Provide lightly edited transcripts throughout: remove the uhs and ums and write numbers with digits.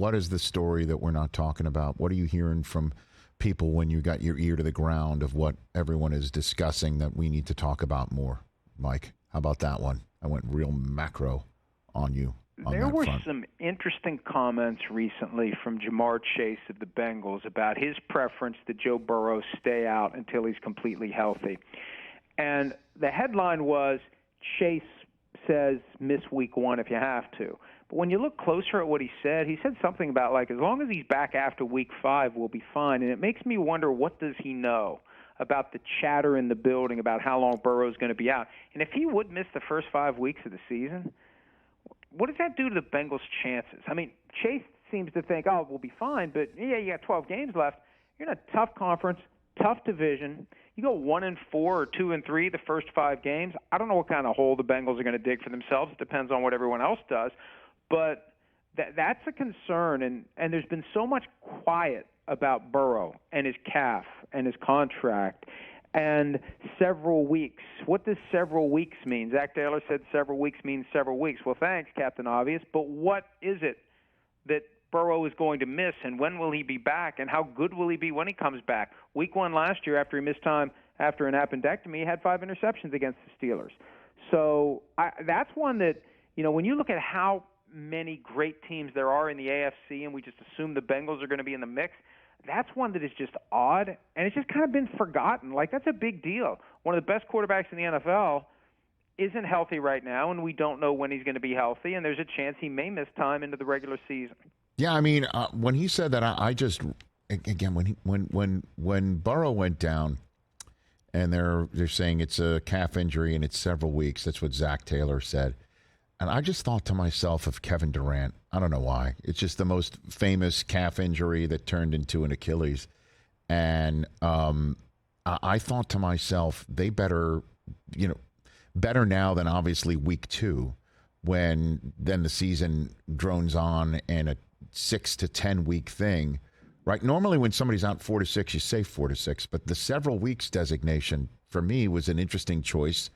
What is the story that we're not talking about? What are you hearing from people when you got your ear to the ground of what everyone is discussing that we need to talk about more? Mike, how about that one? I went real macro on you. There were some interesting comments recently from Jamar Chase of the Bengals about his preference that Joe Burrow stay out until he's completely healthy. And the headline was, Chase says miss week 1 if you have to. But when you look closer at what he said something about, like, as long as he's back after week 5, we'll be fine. And it makes me wonder, what does he know about the chatter in the building about how long Burrow's going to be out? And if he would miss the first 5 weeks of the season, what does that do to the Bengals' chances? I mean, Chase seems to think, we'll be fine, but yeah, you got 12 games left. You're in a tough conference, tough division. You go 1-4 or 2-3 the first 5 games. I don't know what kind of hole the Bengals are going to dig for themselves. It depends on what everyone else does. But that's a concern, and there's been so much quiet about Burrow and his calf and his contract and several weeks. What does several weeks mean? Zach Taylor said several weeks means several weeks. Well, thanks, Captain Obvious. But what is it that Burrow is going to miss, and when will he be back, and how good will he be when he comes back? Week 1 last year, after he missed time after an appendectomy, he had 5 interceptions against the Steelers. So that's one that, when you look at how many great teams there are in the AFC, and we just assume the Bengals are going to be in the mix, that's one that is just odd, and it's just kind of been forgotten. Like, that's a big deal. One of the best quarterbacks in the NFL isn't healthy right now, and we don't know when he's going to be healthy, and there's a chance he may miss time into the regular season. Yeah, I mean, when he said that, I just, again, when Burrow went down, and they're saying it's a calf injury and it's several weeks, that's what Zach Taylor said. And I just thought to myself of Kevin Durant. I don't know why. It's just the most famous calf injury that turned into an Achilles. And I thought to myself, they better now than obviously week 2, when then the season drones on and a 6 to 10 week thing, right? Normally when somebody's out 4 to 6, you say 4 to 6, but the several weeks designation for me was an interesting choice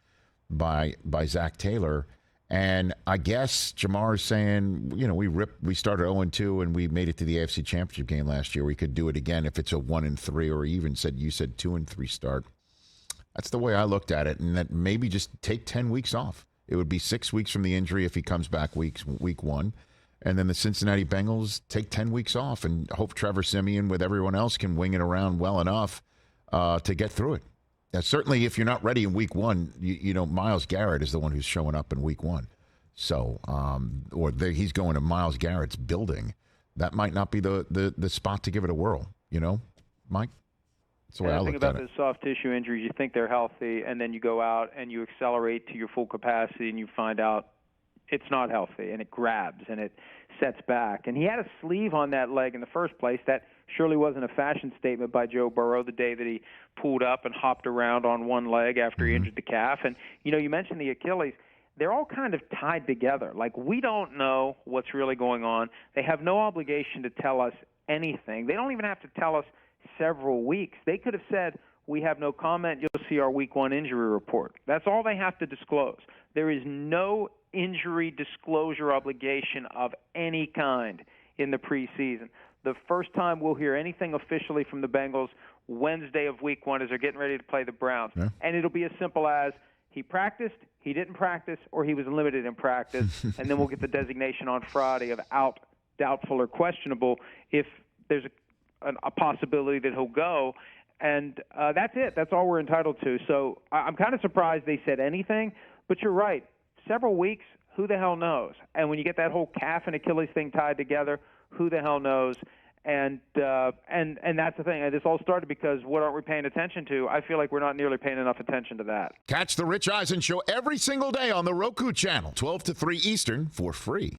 by Zach Taylor. And I guess Jamar is saying, we started 0-2 and we made it to the AFC Championship game last year. We could do it again if it's a 1-3, or even you said 2-3 start. That's the way I looked at it, and that maybe just take 10 weeks off. It would be 6 weeks from the injury if he comes back week 1. And then the Cincinnati Bengals take 10 weeks off and hope Trevor Siemian with everyone else can wing it around well enough to get through it. Now, certainly, if you're not ready in week 1, Myles Garrett is the one who's showing up in week 1. So, he's going to Myles Garrett's building. That might not be the spot to give it a whirl, Mike? That's the way I looked at it. The thing about the soft tissue injuries, you think they're healthy, and then you go out and you accelerate to your full capacity, and you find out it's not healthy, and it grabs, and it sets back. And he had a sleeve on that leg in the first place. That surely wasn't a fashion statement by Joe Burrow the day that he pulled up and hopped around on one leg after he injured the calf. And, you mentioned the Achilles. They're all kind of tied together. Like, we don't know what's really going on. They have no obligation to tell us anything. They don't even have to tell us several weeks. They could have said, we have no comment. You'll see our week 1 injury report. That's all they have to disclose. There is no injury disclosure obligation of any kind in the preseason. The first time we'll hear anything officially from the Bengals, Wednesday of week 1, as they're getting ready to play the Browns. Yeah. And it'll be as simple as he practiced, he didn't practice, or he was limited in practice. And then we'll get the designation on Friday of out, doubtful, or questionable if there's a possibility that he'll go. And that's it. That's all we're entitled to. So I'm kind of surprised they said anything. But you're right. Several weeks, who the hell knows? And when you get that whole calf and Achilles thing tied together, who the hell knows? And that's the thing. And this all started because what aren't we paying attention to? I feel like we're not nearly paying enough attention to that. Catch the Rich Eisen Show every single day on the Roku channel, 12 to 3 Eastern, for free.